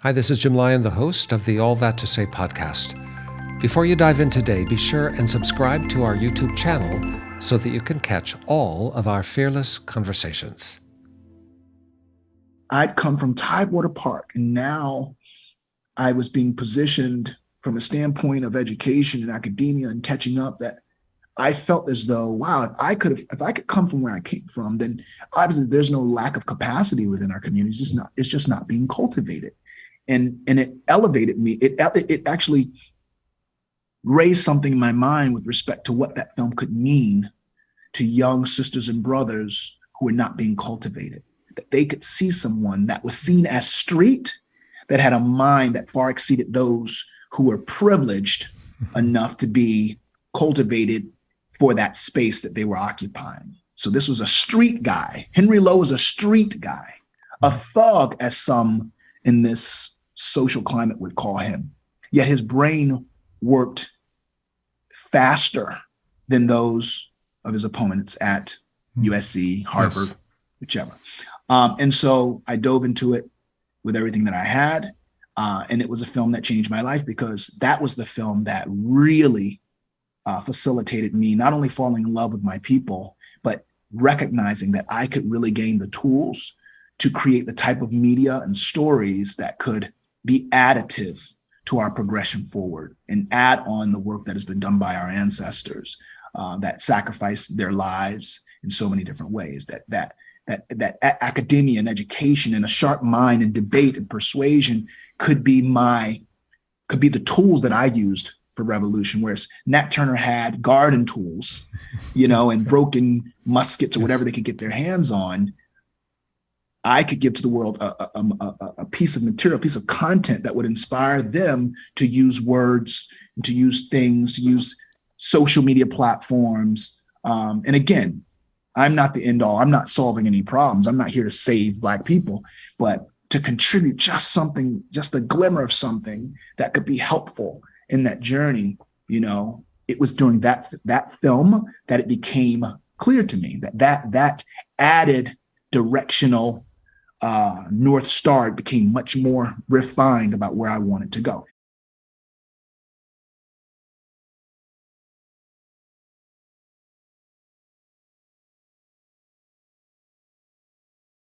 Hi, this is Jim Lyon, the host of the All That to Say podcast. Before you dive in today, be sure and subscribe to our YouTube channel so that you can catch all of our fearless conversations. I'd come from Tidewater Park, and now I was being positioned from a standpoint of education and academia and catching up, that I felt as though, wow, if I could come from where I came from, then obviously there's no lack of capacity within our communities. It's just not being cultivated. And it elevated me. It actually raised something in my mind with respect to what that film could mean to young sisters and brothers who are not being cultivated. That they could see someone that was seen as street, that had a mind that far exceeded those who were privileged enough to be cultivated for that space that they were occupying. So this was a street guy. Henry Lowe was a street guy, a thug, as some in this social climate would call him. Yet his brain worked faster than those of his opponents at USC, Harvard, yes, whichever. And so I dove into it with everything that I had. And it was a film that changed my life, because that was the film that really facilitated me not only falling in love with my people, but recognizing that I could really gain the tools to create the type of media and stories that could be additive to our progression forward and add on the work that has been done by our ancestors that sacrificed their lives in so many different ways. That academia and education and a sharp mind and debate and persuasion could be the tools that I used for revolution, whereas Nat Turner had garden tools, and broken muskets or whatever they could get their hands on. I could give to the world a piece of material, a piece of content that would inspire them to use words, to use things, to use social media platforms. And again, I'm not the end all. I'm not solving any problems. I'm not here to save Black people, but to contribute just something, just a glimmer of something that could be helpful in that journey. It was during that film that it became clear to me that added directional North Star became much more refined about where I wanted to go.